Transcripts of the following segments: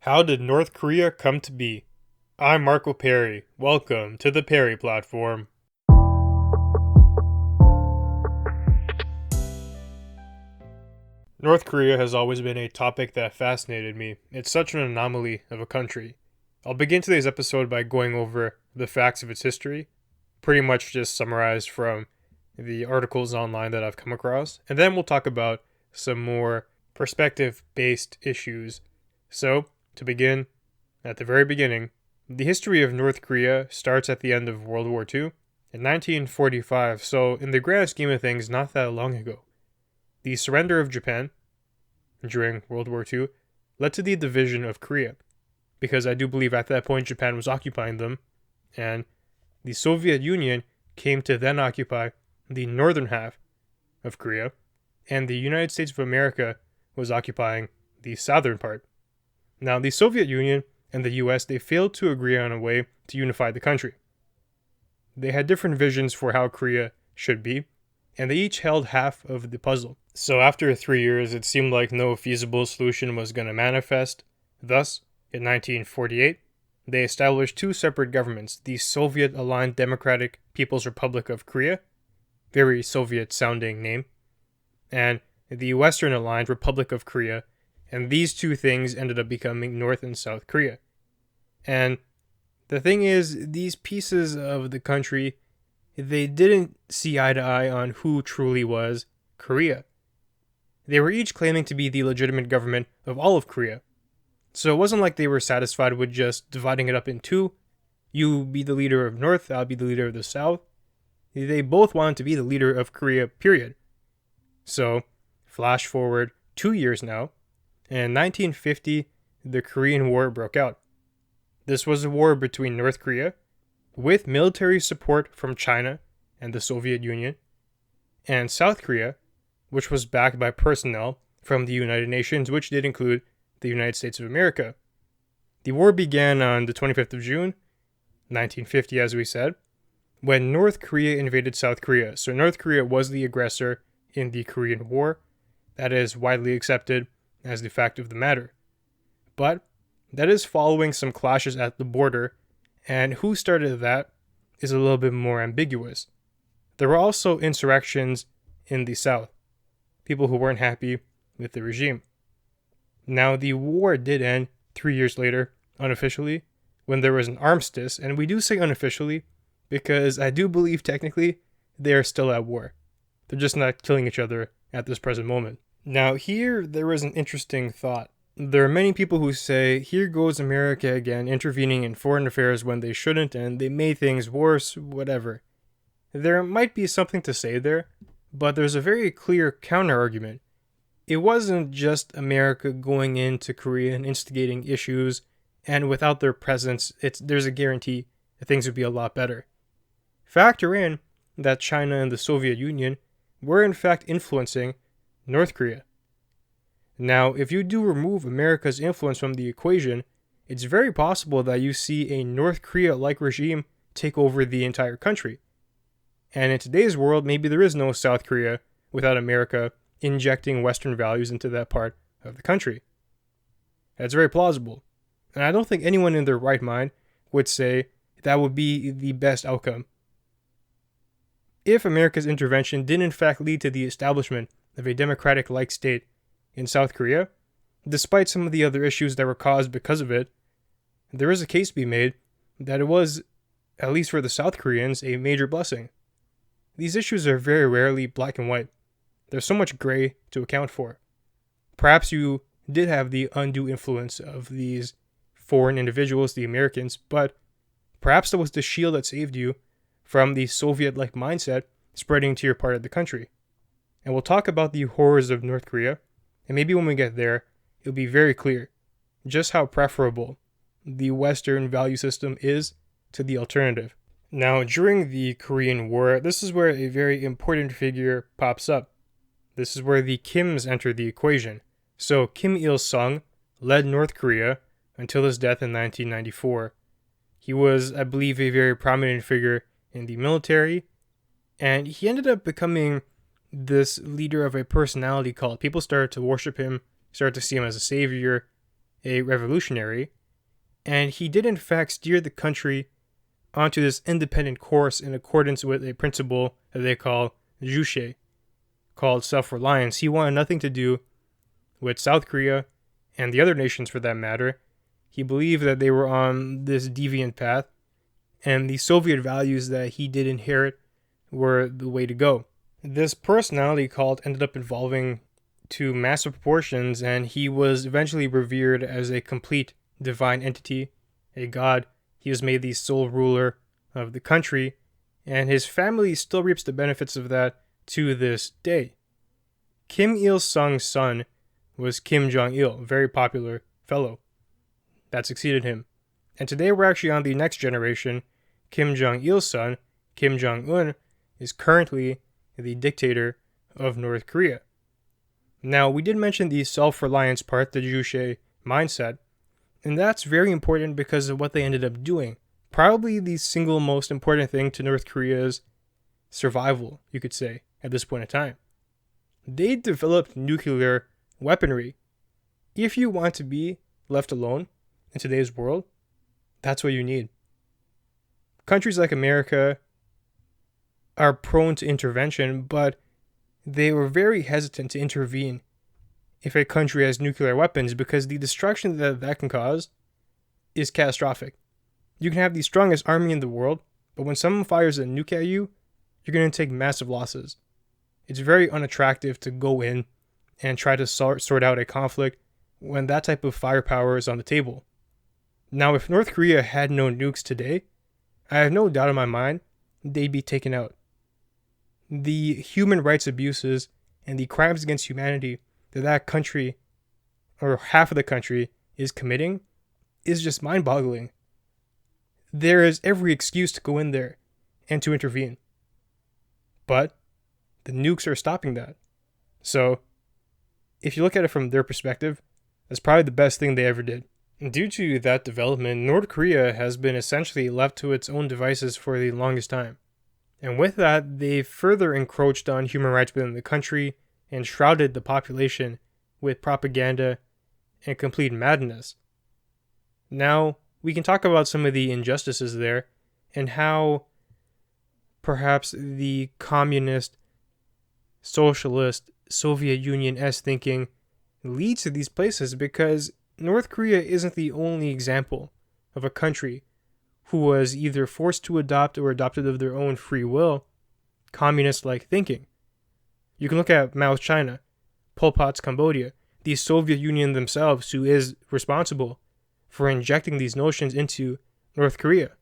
How did North Korea come to be? I'm Marco Perry. Welcome to the Perry Platform. North Korea has always been a topic that fascinated me. It's such an anomaly of a country. I'll begin today's episode by going over the facts of its history, pretty much just summarized from the articles online that I've come across, and then we'll talk about some more perspective-based issues. So, to begin, at the very beginning, the history of North Korea starts at the end of World War II in 1945, so in the grand scheme of things, not that long ago. The surrender of Japan during World War II led to the division of Korea, because I do believe at that point Japan was occupying them, and the Soviet Union came to then occupy the northern half of Korea, and the United States of America was occupying the southern part. Now, the Soviet Union and the US, they failed to agree on a way to unify the country. They had different visions for how Korea should be, and they each held half of the puzzle. So after 3 years, it seemed like no feasible solution was going to manifest. Thus, in 1948, they established two separate governments, the Soviet-aligned Democratic People's Republic of Korea, very Soviet-sounding name, and the Western-aligned Republic of Korea, and these two things ended up becoming North and South Korea. And the thing is, these pieces of the country, they didn't see eye to eye on who truly was Korea. They were each claiming to be the legitimate government of all of Korea. So it wasn't like they were satisfied with just dividing it up in two. You be the leader of North, I'll be the leader of the South. They both wanted to be the leader of Korea, period. So, flash forward 2 years now. In 1950, the Korean War broke out. This was a war between North Korea, with military support from China and the Soviet Union, and South Korea, which was backed by personnel from the United Nations, which did include the United States of America. The war began on the 25th of June, 1950, as we said, when North Korea invaded South Korea. So North Korea was the aggressor in the Korean War. That is widely accepted as the fact of the matter. But that is following some clashes at the border, and who started that is a little bit more ambiguous. There were also insurrections in the South, people who weren't happy with the regime. Now, the war did end 3 years later, unofficially, when there was an armistice, and we do say unofficially because I do believe technically they are still at war. They're just not killing each other at this present moment. Now, here, there is an interesting thought. There are many people who say, here goes America again, intervening in foreign affairs when they shouldn't, and they made things worse, whatever. There might be something to say there, but there's a very clear counter-argument. It wasn't just America going into Korea and instigating issues, and without their presence, there's a guarantee that things would be a lot better. Factor in that China and the Soviet Union were in fact influencing North Korea. Now, if you do remove America's influence from the equation, it's very possible that you see a North Korea-like regime take over the entire country. And in today's world, maybe there is no South Korea without America injecting Western values into that part of the country. That's very plausible. And I don't think anyone in their right mind would say that would be the best outcome. If America's intervention did in fact lead to the establishment of a democratic-like state in South Korea, despite some of the other issues that were caused because of it, there is a case to be made that it was, at least for the South Koreans, a major blessing. These issues are very rarely black and white. There's so much gray to account for. Perhaps you did have the undue influence of these foreign individuals, the Americans, but perhaps that was the shield that saved you from the Soviet-like mindset spreading to your part of the country. And we'll talk about the horrors of North Korea, and maybe when we get there, it'll be very clear just how preferable the Western value system is to the alternative. Now, during the Korean War, this is where a very important figure pops up. This is where the Kims enter the equation. So Kim Il-sung led North Korea until his death in 1994. He was, I believe, a very prominent figure in the military, and he ended up becoming this leader of a personality cult. People started to worship him, started to see him as a savior, a revolutionary, and he did in fact steer the country onto this independent course in accordance with a principle that they call Juche, called self-reliance. He wanted nothing to do with South Korea and the other nations for that matter. He believed that they were on this deviant path, and the Soviet values that he did inherit were the way to go. This personality cult ended up evolving to massive proportions, and he was eventually revered as a complete divine entity, a god. He was made the sole ruler of the country, and his family still reaps the benefits of that to this day. Kim Il-sung's son was Kim Jong-il, a very popular fellow that succeeded him. And today we're actually on the next generation. Kim Jong-il's son, Kim Jong-un, is currently the dictator of North Korea. Now, we did mention the self-reliance part, the Juche mindset, and that's very important because of what they ended up doing. Probably the single most important thing to North Korea's survival, you could say, at this point in time. They developed nuclear weaponry. If you want to be left alone in today's world, that's what you need. Countries like America are prone to intervention, but they were very hesitant to intervene if a country has nuclear weapons because the destruction that can cause is catastrophic. You can have the strongest army in the world, but when someone fires a nuke at you, you're going to take massive losses. It's very unattractive to go in and try to sort out a conflict when that type of firepower is on the table. Now, if North Korea had no nukes today, I have no doubt in my mind they'd be taken out. The human rights abuses and the crimes against humanity that country, or half of the country, is committing is just mind-boggling. There is every excuse to go in there and to intervene. But the nukes are stopping that. So, if you look at it from their perspective, that's probably the best thing they ever did. And due to that development, North Korea has been essentially left to its own devices for the longest time. And with that, they further encroached on human rights within the country and shrouded the population with propaganda and complete madness. Now, we can talk about some of the injustices there and how perhaps the communist, socialist, Soviet Union-esque thinking leads to these places, because North Korea isn't the only example of a country who was either forced to adopt or adopted of their own free will communist-like thinking. You can look at Mao's China, Pol Pot's Cambodia, the Soviet Union themselves, who is responsible for injecting these notions into North Korea.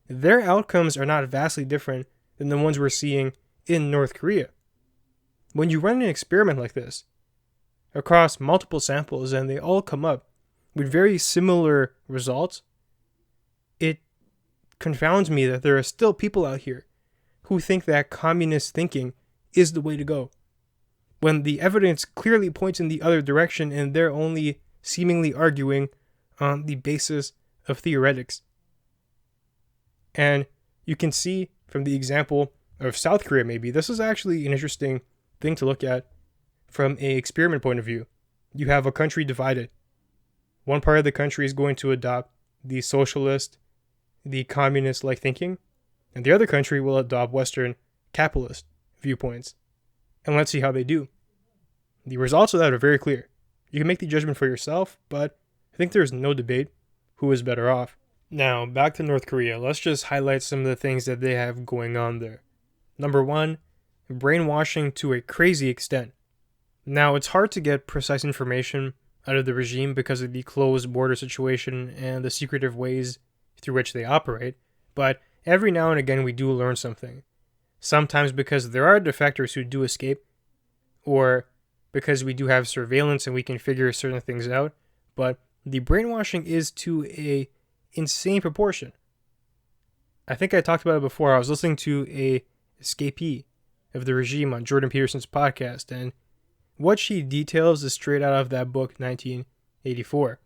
Their outcomes are not vastly different than the ones we're seeing in North Korea. When you run an experiment like this across multiple samples and they all come up with very similar results, it confounds me that there are still people out here who think that communist thinking is the way to go, when the evidence clearly points in the other direction and they're only seemingly arguing on the basis of theoretics. And you can see from the example of South Korea, maybe this is actually an interesting thing to look at from an experiment point of view. You have a country divided. One part of the country is going to adopt the socialist, the communist-like thinking, and the other country will adopt Western capitalist viewpoints. And let's see how they do. The results of that are very clear. You can make the judgment for yourself, but I think there's no debate who is better off. Now, back to North Korea. Let's just highlight some of the things that they have going on there. Number one, brainwashing to a crazy extent. Now, it's hard to get precise information out of the regime because of the closed border situation and the secretive ways through which they operate, but every now and again we do learn something. Sometimes because there are defectors who do escape, or because we do have surveillance and we can figure certain things out, but the brainwashing is to a insane proportion. I think I talked about it before. I was listening to a escapee of the regime on Jordan Peterson's podcast, and what she details is straight out of that book, 1984.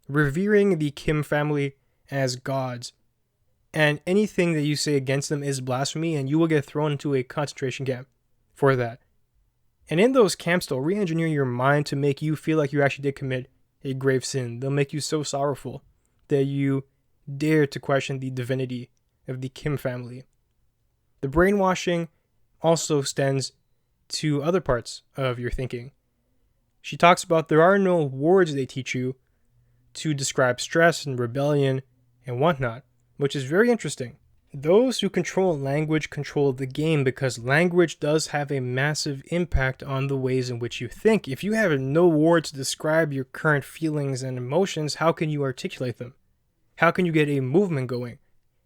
Revering the Kim family as gods, and anything that you say against them is blasphemy, and you will get thrown into a concentration camp for that. And in those camps, they'll re-engineer your mind to make you feel like you actually did commit a grave sin. They'll make you so sorrowful that you dare to question the divinity of the Kim family. The brainwashing also extends to other parts of your thinking. She talks about there are no words they teach you to describe stress and rebellion and whatnot, which is very interesting. Those who control language control the game, because language does have a massive impact on the ways in which you think. If you have no words to describe your current feelings and emotions, how can you articulate them? How can you get a movement going?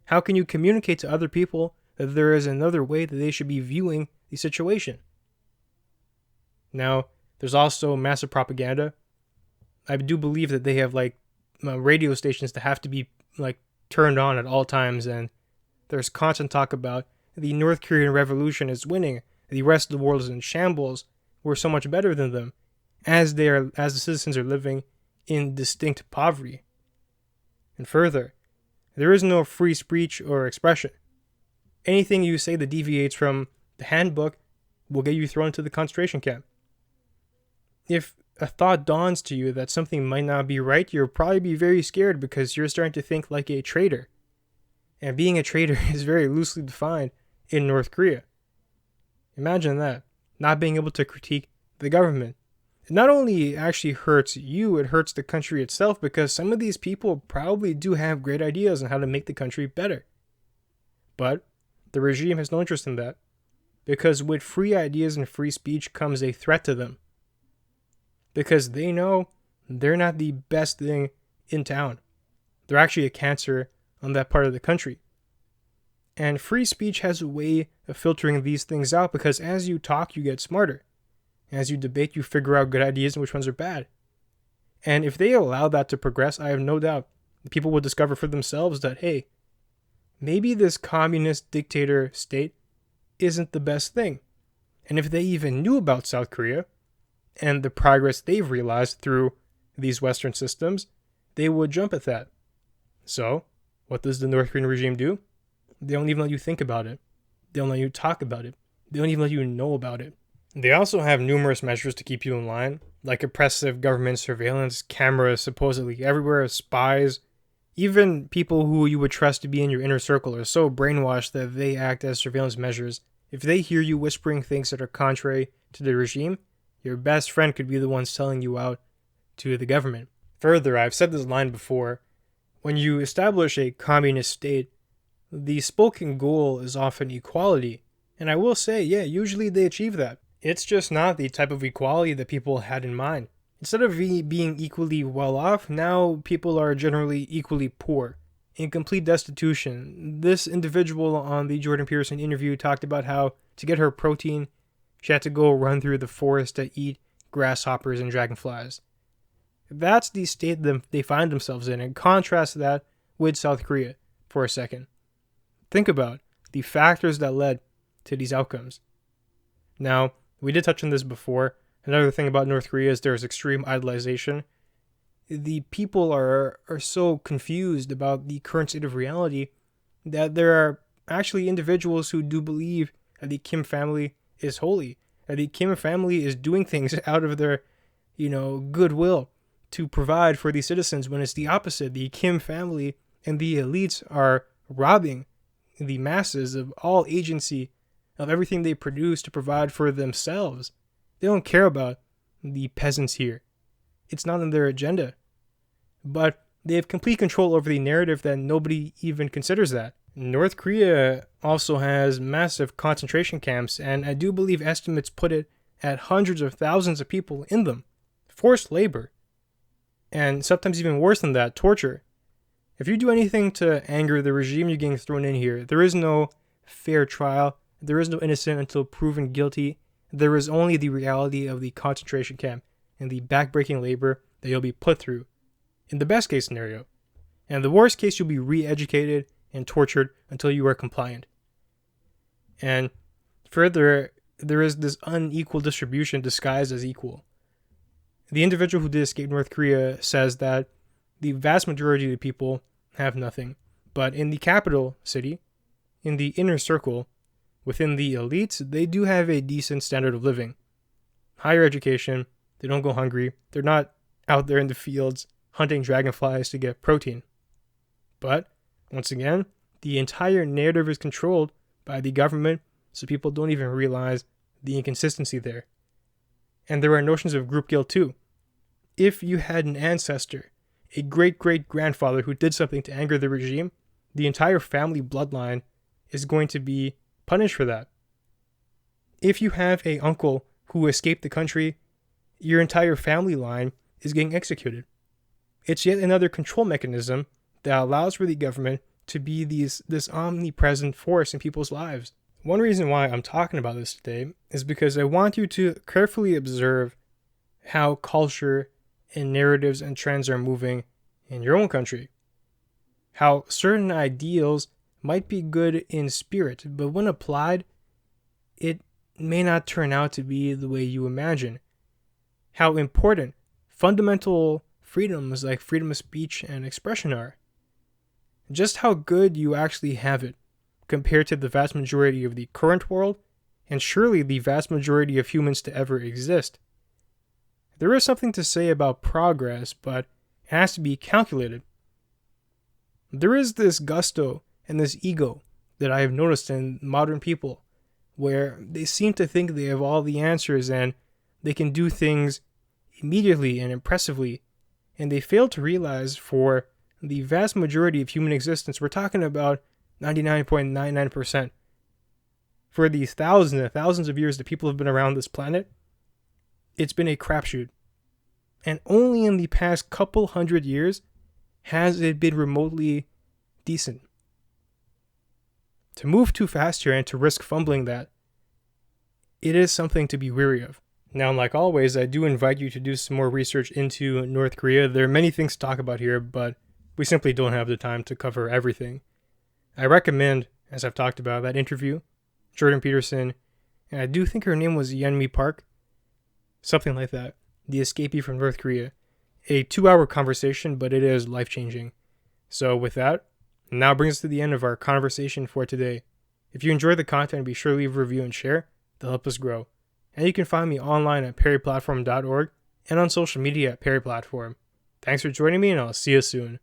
How can you communicate to other people that there is another way that they should be viewing the situation? Now, there's also massive propaganda. I do believe that they have radio stations that have to be turned on at all times, and there's constant talk about the North Korean revolution is winning, the rest of the world is in shambles, we're so much better than them, as the citizens are living in distinct poverty. And further, there is no free speech or expression. Anything you say that deviates from the handbook will get you thrown into the concentration camp. If a thought dawns to you that something might not be right, you'll probably be very scared because you're starting to think like a traitor. And being a traitor is very loosely defined in North Korea. Imagine that, not being able to critique the government. It not only actually hurts you, it hurts the country itself, because some of these people probably do have great ideas on how to make the country better. But the regime has no interest in that, because with free ideas and free speech comes a threat to them. Because they know they're not the best thing in town. They're actually a cancer on that part of the country. And free speech has a way of filtering these things out, because as you talk, you get smarter. As you debate, you figure out good ideas and which ones are bad. And if they allow that to progress, I have no doubt people will discover for themselves that, hey, maybe this communist dictator state isn't the best thing. And if they even knew about South Korea and the progress they've realized through these Western systems, they would jump at that. So, what does the North Korean regime do? They don't even let you think about it. They don't let you talk about it. They don't even let you know about it. They also have numerous measures to keep you in line, like oppressive government surveillance, cameras supposedly everywhere, spies. Even people who you would trust to be in your inner circle are so brainwashed that they act as surveillance measures. If they hear you whispering things that are contrary to the regime, your best friend could be the one selling you out to the government. Further, I've said this line before, when you establish a communist state, the spoken goal is often equality. And I will say, yeah, usually they achieve that. It's just not the type of equality that people had in mind. Instead of being equally well off, now people are generally equally poor, in complete destitution. This individual on the Jordan Peterson interview talked about how to get her protein, she had to go run through the forest to eat grasshoppers and dragonflies. That's the state that they find themselves in, and contrast that with South Korea for a second. Think about the factors that led to these outcomes. Now, we did touch on this before. Another thing about North Korea is there's extreme idolization. The people are so confused about the current state of reality that there are actually individuals who do believe that the Kim family is holy, that the Kim family is doing things out of their, goodwill to provide for the citizens, when it's the opposite. The Kim family and the elites are robbing the masses of all agency, of everything they produce to provide for themselves. They don't care about the peasants here. It's not on their agenda. But they have complete control over the narrative that nobody even considers that. North Korea also has massive concentration camps, and I do believe estimates put it at hundreds of thousands of people in them. Forced labor. And sometimes even worse than that, torture. If you do anything to anger the regime, you're getting thrown in here. There is no fair trial. There is no innocent until proven guilty. There is only the reality of the concentration camp and the backbreaking labor that you'll be put through, in the best case scenario. And the worst case, you'll be re-educated and tortured until you are compliant. And further, there is this unequal distribution disguised as equal. The individual who did escape North Korea says that the vast majority of the people have nothing. But in the capital city, in the inner circle, within the elites, they do have a decent standard of living. Higher education, they don't go hungry, they're not out there in the fields hunting dragonflies to get protein. But, once again, the entire narrative is controlled by the government, so people don't even realize the inconsistency there. And there are notions of group guilt too. If you had an ancestor, a great-great-grandfather who did something to anger the regime, the entire family bloodline is going to be punished for that. If you have an uncle who escaped the country, your entire family line is getting executed. It's yet another control mechanism that allows for the government to be this omnipresent force in people's lives. One reason why I'm talking about this today is because I want you to carefully observe how culture and narratives and trends are moving in your own country. How certain ideals might be good in spirit, but when applied, it may not turn out to be the way you imagine. How important fundamental freedoms like freedom of speech and expression are. Just how good you actually have it compared to the vast majority of the current world, and surely the vast majority of humans to ever exist. There is something to say about progress, but it has to be calculated. There is this gusto and this ego that I have noticed in modern people, where they seem to think they have all the answers and they can do things immediately and impressively, and they fail to realize for the vast majority of human existence, we're talking about 99.99%. For these thousands and thousands of years that people have been around this planet, it's been a crapshoot. And only in the past couple hundred years has it been remotely decent. To move too fast here and to risk fumbling that, it is something to be wary of. Now, like always, I do invite you to do some more research into North Korea. There are many things to talk about here, but we simply don't have the time to cover everything. I recommend, as I've talked about, that interview, Jordan Peterson, and I do think her name was Yeonmi Park, something like that, the escapee from North Korea. A 2-hour conversation, but it is life-changing. So with that, now brings us to the end of our conversation for today. If you enjoyed the content, be sure to leave a review and share. They'll help us grow. And you can find me online at perryplatform.org and on social media at perryplatform. Thanks for joining me, and I'll see you soon.